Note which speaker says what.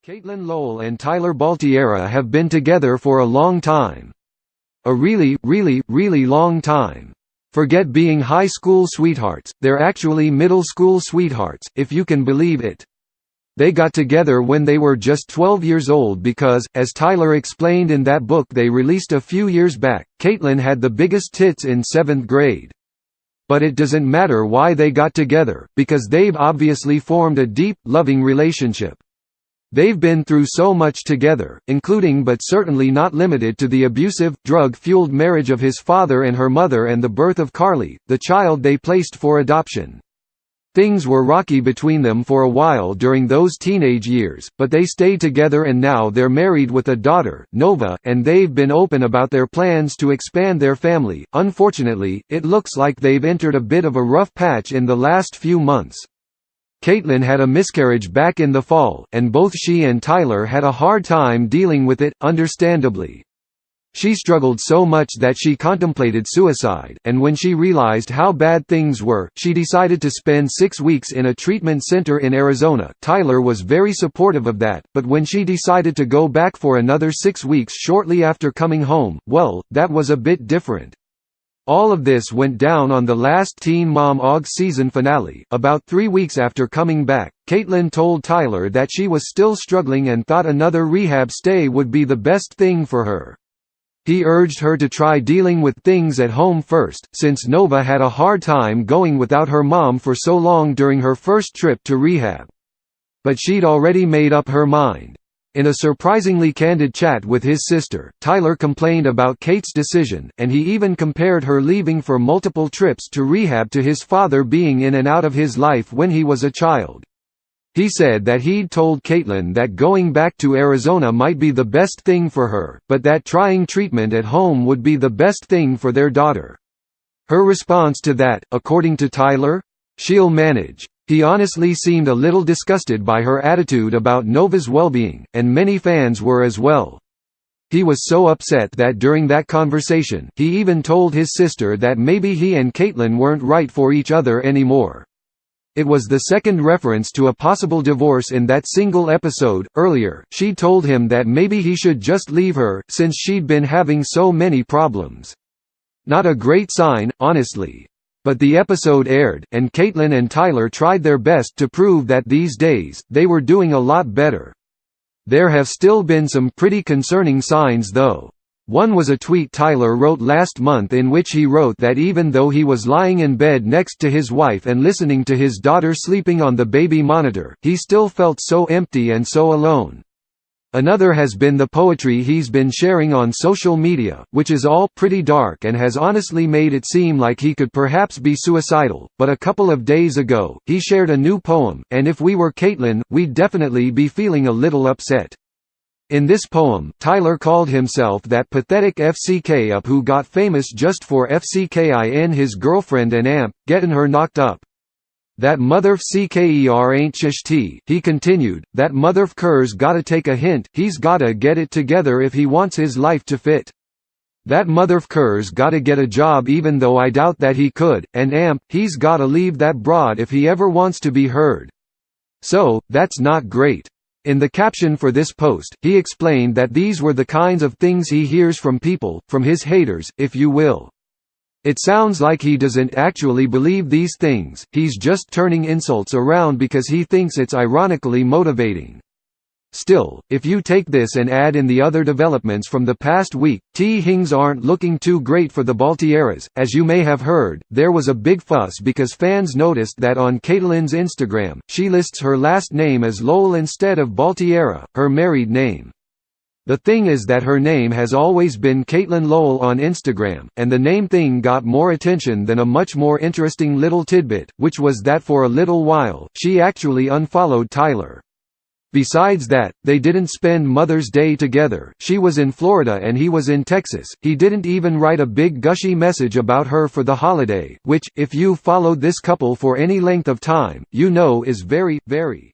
Speaker 1: Catelynn Lowell and Tyler Baltierra have been together for a long time. A really, really, really long time. Forget being high school sweethearts, they're actually middle school sweethearts, if you can believe it. They got together when they were just 12 years old because, as Tyler explained in that book they released a few years back, Catelynn had the biggest tits in 7th grade. But it doesn't matter why they got together, because they've obviously formed a deep, loving relationship. They've been through so much together, including but certainly not limited to the abusive, drug-fueled marriage of his father and her mother and the birth of Carly, the child they placed for adoption. Things were rocky between them for a while during those teenage years, but they stayed together and now they're married with a daughter, Nova, and they've been open about their plans to expand their family. Unfortunately, it looks like they've entered a bit of a rough patch in the last few months. Catelynn had a miscarriage back in the fall, and both she and Tyler had a hard time dealing with it, understandably. She struggled so much that she contemplated suicide, and when she realized how bad things were, she decided to spend 6 weeks in a treatment center in Arizona. Tyler was very supportive of that, but when she decided to go back for another 6 weeks shortly after coming home, well, that was a bit different. All of this went down on the last Teen Mom OG season finale. About 3 weeks after coming back, Catelynn told Tyler that she was still struggling and thought another rehab stay would be the best thing for her. He urged her to try dealing with things at home first, since Nova had a hard time going without her mom for so long during her first trip to rehab. But she'd already made up her mind. In a surprisingly candid chat with his sister, Tyler complained about Kate's decision, and he even compared her leaving for multiple trips to rehab to his father being in and out of his life when he was a child. He said that he'd told Catelynn that going back to Arizona might be the best thing for her, but that trying treatment at home would be the best thing for their daughter. Her response to that, according to Tyler? "She'll manage." He honestly seemed a little disgusted by her attitude about Nova's well-being, and many fans were as well. He was so upset that during that conversation, he even told his sister that maybe he and Catelynn weren't right for each other anymore. It was the second reference to a possible divorce in that single episode. Earlier, she told him that maybe he should just leave her, since she'd been having so many problems. Not a great sign, honestly. But the episode aired, and Catelynn and Tyler tried their best to prove that these days, they were doing a lot better. There have still been some pretty concerning signs though. One was a tweet Tyler wrote last month in which he wrote that even though he was lying in bed next to his wife and listening to his daughter sleeping on the baby monitor, he still felt so empty and so alone. Another has been the poetry he's been sharing on social media, which is all pretty dark and has honestly made it seem like he could perhaps be suicidal. But a couple of days ago, he shared a new poem, and if we were Catelynn, we'd definitely be feeling a little upset. In this poem, Tyler called himself that pathetic FCK up who got famous just for FCKIN his girlfriend and amp, getting her knocked up. That motherfcker ain't shish, he continued, that motherfcker's gotta take a hint, he's gotta get it together if he wants his life to fit. That motherfcker's gotta get a job even though I doubt that he could, and amp, he's gotta leave that broad if he ever wants to be heard. So, that's not great. In the caption for this post, he explained that these were the kinds of things he hears from people, from his haters, if you will. It sounds like he doesn't actually believe these things, he's just turning insults around because he thinks it's ironically motivating. Still, if you take this and add in the other developments from the past week, things aren't looking too great for the Baltierras. As you may have heard, there was a big fuss because fans noticed that on Catelynn's Instagram, she lists her last name as Lowell instead of Baltierra, her married name. The thing is that her name has always been Catelynn Lowell on Instagram, and the name thing got more attention than a much more interesting little tidbit, which was that for a little while, she actually unfollowed Tyler. Besides that, they didn't spend Mother's Day together, she was in Florida and he was in Texas, he didn't even write a big gushy message about her for the holiday, which, if you've followed this couple for any length of time, you know is very, very